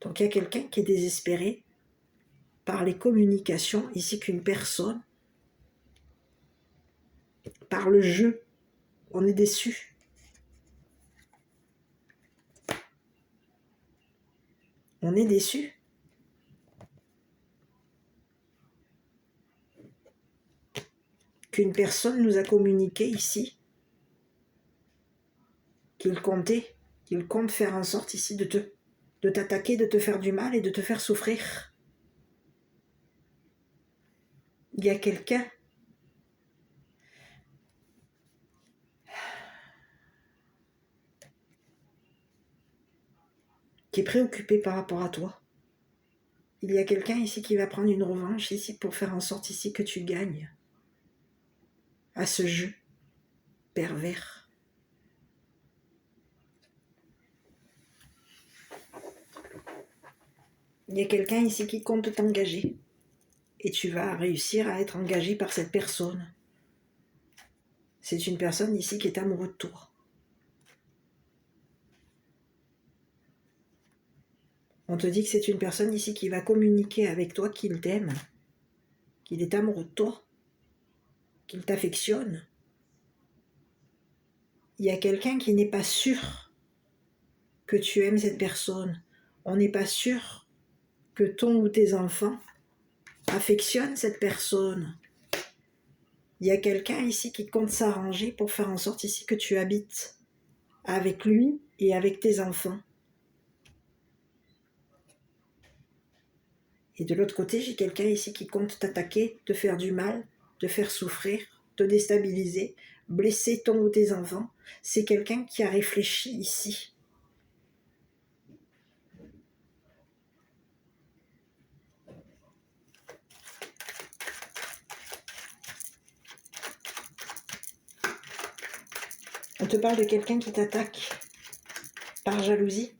Donc il y a quelqu'un qui est désespéré par les communications ici qu'une personne, par le jeu, on est déçu. On est déçu. Qu'une personne nous a communiqué ici qu'il compte faire en sorte ici de t'attaquer, de te faire du mal et de te faire souffrir. Il y a quelqu'un qui est préoccupé par rapport à toi. Il y a quelqu'un ici qui va prendre une revanche ici pour faire en sorte ici que tu gagnes à ce jeu pervers. Il y a quelqu'un ici qui compte t'engager et tu vas réussir à être engagé par cette personne. C'est une personne ici qui est amoureuse de toi. On te dit que c'est une personne ici qui va communiquer avec toi qu'il t'aime, qu'il est amoureux de toi, qu'il t'affectionne. Il y a quelqu'un qui n'est pas sûr que tu aimes cette personne. On n'est pas sûr que ton ou tes enfants affectionnent cette personne. Il y a quelqu'un ici qui compte s'arranger pour faire en sorte ici que tu habites avec lui et avec tes enfants. Et de l'autre côté, j'ai quelqu'un ici qui compte t'attaquer, te faire du mal, te faire souffrir, te déstabiliser, blesser ton ou tes enfants. C'est quelqu'un qui a réfléchi ici. On te parle de quelqu'un qui t'attaque par jalousie.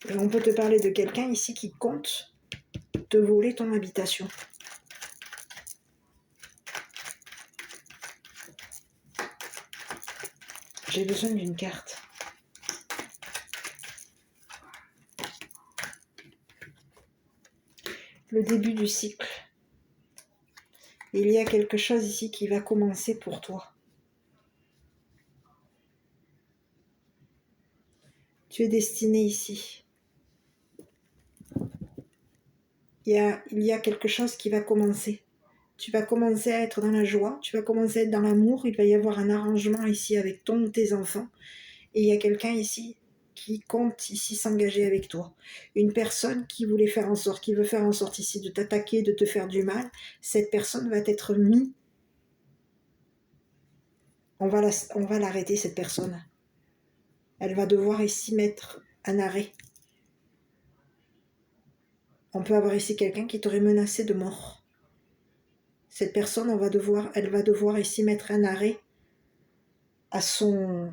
Et on peut te parler de quelqu'un ici qui compte te voler ton habitation. J'ai besoin d'une carte. Le début du cycle. Il y a quelque chose ici qui va commencer pour toi. Tu es destiné ici. Il y a quelque chose qui va commencer. Tu vas commencer à être dans la joie, tu vas commencer à être dans l'amour, il va y avoir un arrangement ici avec ton ou tes enfants. Et il y a quelqu'un ici qui compte ici s'engager avec toi. Une personne qui voulait faire en sorte, qui veut faire en sorte ici de t'attaquer, de te faire du mal, cette personne va être mise. On va l'arrêter, cette personne. Elle va devoir ici mettre un arrêt. On peut avoir ici quelqu'un qui t'aurait menacé de mort. Cette personne, elle va devoir ici mettre un arrêt à sa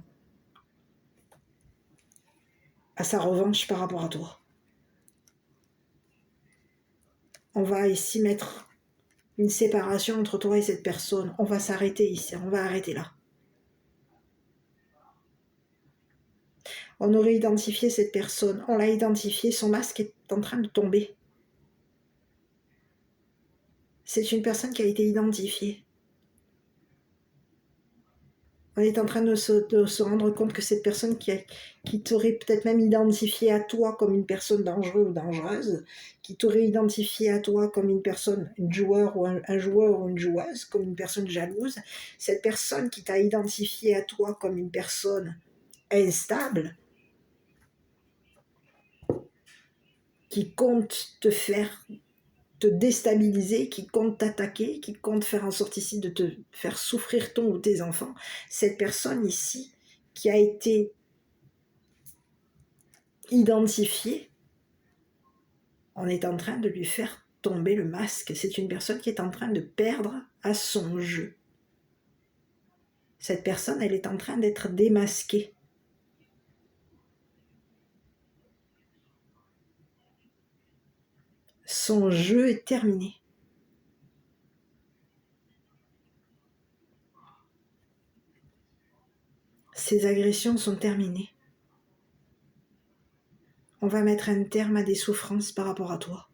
revanche par rapport à toi. On va ici mettre une séparation entre toi et cette personne. On va s'arrêter ici, on va arrêter là. On aurait identifié cette personne, on l'a identifié, son masque est en train de tomber. C'est une personne qui a été identifiée. On est en train de se rendre compte que cette personne qui t'aurait peut-être même identifié à toi comme une personne dangereuse ou dangereuse, qui t'aurait identifié à toi comme une personne, un joueur ou une joueuse, comme une personne jalouse, cette personne qui t'a identifié à toi comme une personne instable, qui compte te déstabiliser, qui compte t'attaquer, qui compte faire en sorte ici de te faire souffrir ton ou tes enfants, cette personne ici qui a été identifiée, on est en train de lui faire tomber le masque. C'est une personne qui est en train de perdre à son jeu. Cette personne, elle est en train d'être démasquée. Son jeu est terminé. Ses agressions sont terminées. On va mettre un terme à des souffrances par rapport à toi.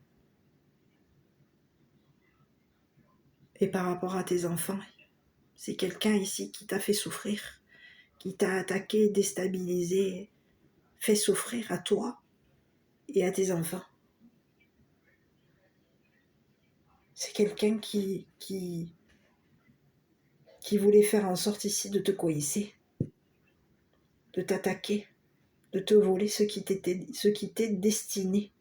Et par rapport à tes enfants. C'est quelqu'un ici qui t'a fait souffrir, qui t'a attaqué, déstabilisé, fait souffrir à toi et à tes enfants. C'est quelqu'un qui voulait faire en sorte ici de te coincer, de t'attaquer, de te voler ce qui t'est destiné.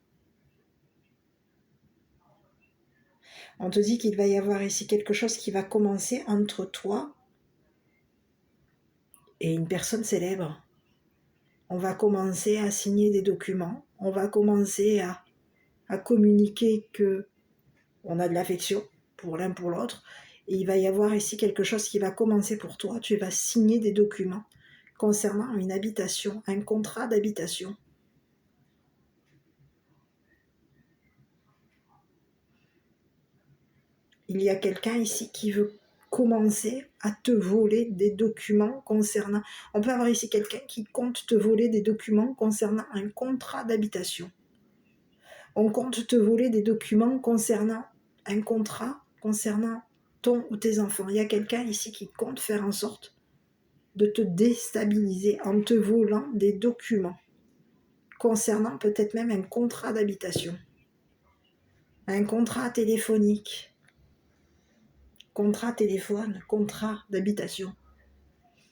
On te dit qu'il va y avoir ici quelque chose qui va commencer entre toi et une personne célèbre. On va commencer à signer des documents, on va commencer à communiquer que on a de l'affection pour l'un pour l'autre, et il va y avoir ici quelque chose qui va commencer pour toi. Tu vas signer des documents concernant une habitation, un contrat d'habitation. Il y a quelqu'un ici qui veut commencer à te voler des documents concernant... On peut avoir ici quelqu'un qui compte te voler des documents concernant un contrat d'habitation. On compte te voler des documents concernant un contrat, concernant ton ou tes enfants. Il y a quelqu'un ici qui compte faire en sorte de te déstabiliser en te volant des documents concernant peut-être même un contrat d'habitation, un contrat téléphonique, contrat téléphone, contrat d'habitation.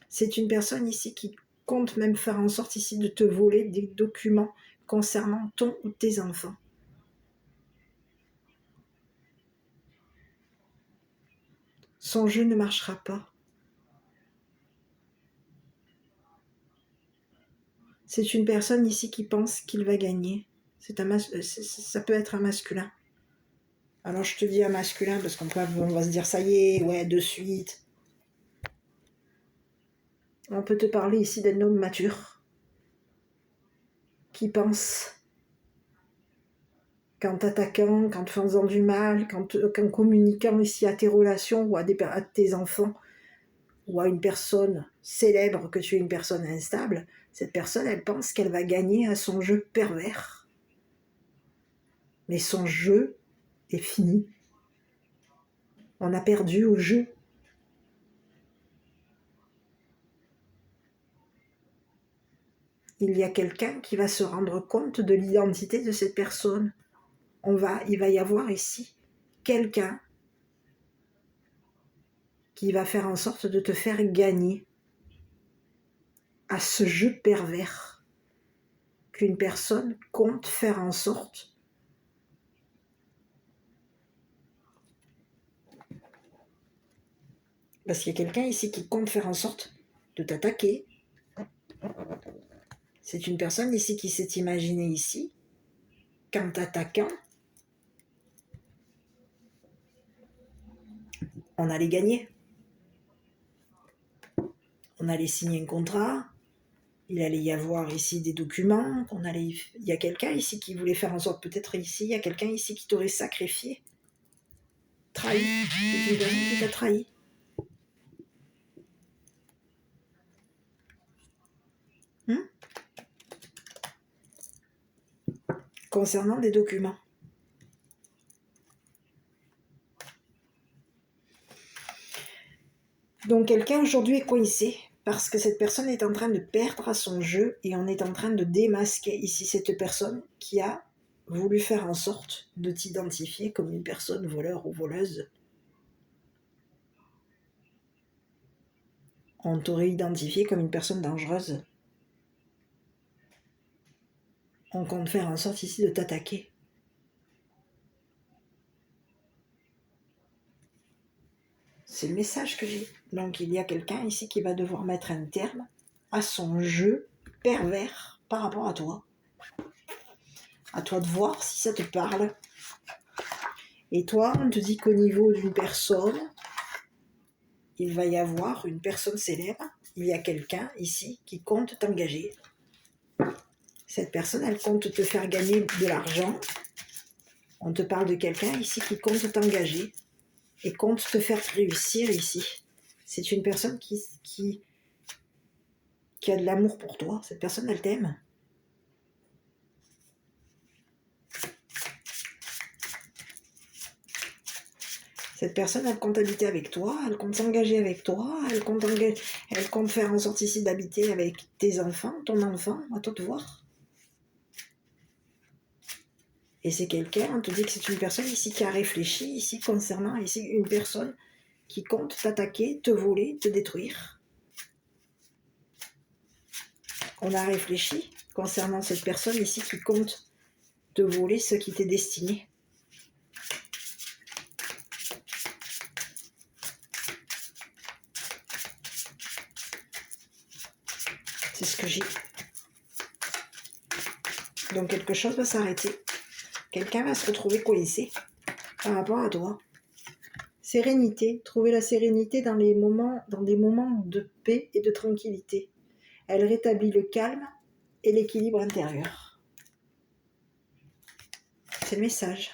C'est une personne ici qui compte même faire en sorte ici de te voler des documents concernant ton ou tes enfants. Son jeu ne marchera pas. C'est une personne ici qui pense qu'il va gagner. Ça peut être un masculin. Alors je te dis un masculin parce qu'on va se dire ça y est, ouais, de suite. On peut te parler ici d'un homme mature qui pense qu'en t'attaquant, qu'en te faisant du mal, qu'en communiquant ici à tes relations ou à tes enfants ou à une personne célèbre que tu es une personne instable, cette personne, elle pense qu'elle va gagner à son jeu pervers. Mais son jeu est fini. On a perdu au jeu. Il y a quelqu'un qui va se rendre compte de l'identité de cette personne. Il va y avoir ici quelqu'un qui va faire en sorte de te faire gagner à ce jeu pervers qu'une personne compte faire en sorte parce qu'il y a quelqu'un ici qui compte faire en sorte de t'attaquer. C'est une personne ici qui s'est imaginée ici qu'en t'attaquant, on allait gagner. On allait signer un contrat, il allait y avoir ici des documents, il y a quelqu'un ici qui voulait faire en sorte, peut-être ici, il y a quelqu'un ici qui t'aurait sacrifié, trahi, c'est une personne qui t'a trahi. Concernant des documents. Donc quelqu'un aujourd'hui est coincé parce que cette personne est en train de perdre à son jeu et on est en train de démasquer ici cette personne qui a voulu faire en sorte de t'identifier comme une personne voleur ou voleuse. On t'aurait identifié comme une personne dangereuse. On compte faire en sorte ici de t'attaquer. C'est le message que j'ai. Donc il y a quelqu'un ici qui va devoir mettre un terme à son jeu pervers par rapport à toi. À toi de voir si ça te parle. Et toi, on te dit qu'au niveau d'une personne, il va y avoir une personne célèbre. Il y a quelqu'un ici qui compte t'engager. Cette personne, elle compte te faire gagner de l'argent. On te parle de quelqu'un ici qui compte t'engager et compte te faire réussir ici. C'est une personne qui a de l'amour pour toi. Cette personne, elle t'aime. Cette personne, elle compte habiter avec toi, elle compte s'engager avec toi, elle compte faire en sorte ici d'habiter avec tes enfants, ton enfant, à toi de voir. Et c'est quelqu'un, on te dit que c'est une personne ici qui a réfléchi, ici concernant ici une personne qui compte t'attaquer, te voler, te détruire. On a réfléchi concernant cette personne ici qui compte te voler ce qui t'est destiné. C'est ce que j'ai. Donc quelque chose va s'arrêter. Quelqu'un va se retrouver coincé par rapport à toi. Sérénité, trouver la sérénité dans des moments de paix et de tranquillité. Elle rétablit le calme et l'équilibre intérieur. C'est le message.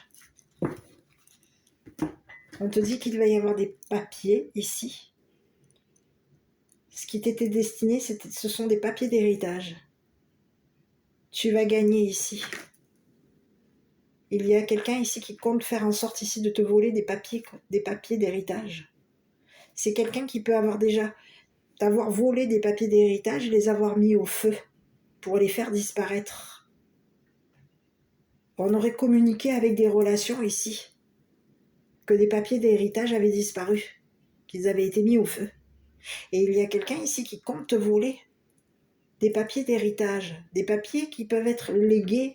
On te dit qu'il va y avoir des papiers ici. Ce qui t'était destiné, ce sont des papiers d'héritage. Tu vas gagner ici. Il y a quelqu'un ici qui compte faire en sorte ici de te voler des papiers d'héritage. C'est quelqu'un qui peut t'avoir volé des papiers d'héritage et les avoir mis au feu pour les faire disparaître. On aurait communiqué avec des relations ici, que des papiers d'héritage avaient disparu, qu'ils avaient été mis au feu. Et il y a quelqu'un ici qui compte te voler des papiers d'héritage, des papiers qui peuvent être légués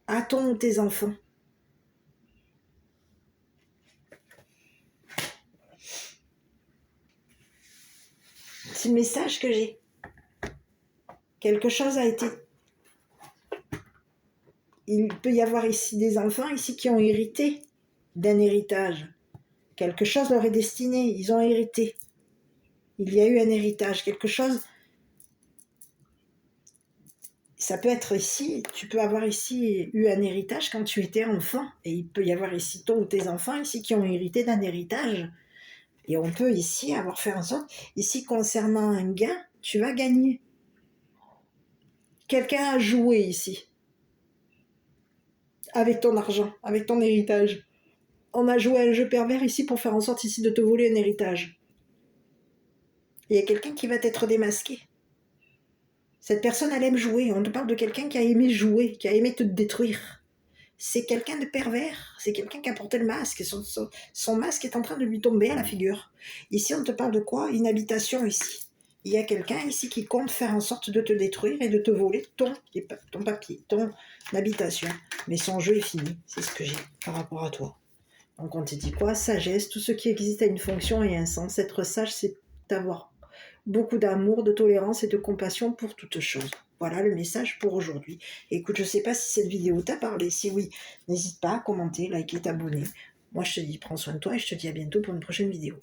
à ton ou tes enfants. C'est le message que j'ai. Quelque chose a été il peut y avoir ici des enfants ici qui ont hérité d'un héritage. Quelque chose leur est destiné, ils ont hérité. Il y a eu un héritage, quelque chose. Ça peut être ici, tu peux avoir ici eu un héritage quand tu étais enfant. Et il peut y avoir ici ton ou tes enfants ici qui ont hérité d'un héritage. Et on peut ici avoir fait en sorte, ici concernant un gain, tu vas gagner. Quelqu'un a joué ici, avec ton argent, avec ton héritage. On a joué à un jeu pervers ici pour faire en sorte ici de te voler un héritage. Il y a quelqu'un qui va t'être démasqué. Cette personne, elle aime jouer. On te parle de quelqu'un qui a aimé jouer, qui a aimé te détruire. C'est quelqu'un de pervers. C'est quelqu'un qui a porté le masque. Son masque est en train de lui tomber à la figure. Ici, on te parle de quoi? Une habitation ici. Il y a quelqu'un ici qui compte faire en sorte de te détruire et de te voler ton papier, ton habitation. Mais son jeu est fini. C'est ce que j'ai par rapport à toi. Donc on te dit quoi? Sagesse. Tout ce qui existe a une fonction et un sens. Être sage, c'est d'avoir beaucoup d'amour, de tolérance et de compassion pour toute chose. Voilà le message pour aujourd'hui. Écoute, je ne sais pas si cette vidéo t'a parlé. Si oui, n'hésite pas à commenter, liker, t'abonner. Moi, je te dis, prends soin de toi et je te dis à bientôt pour une prochaine vidéo.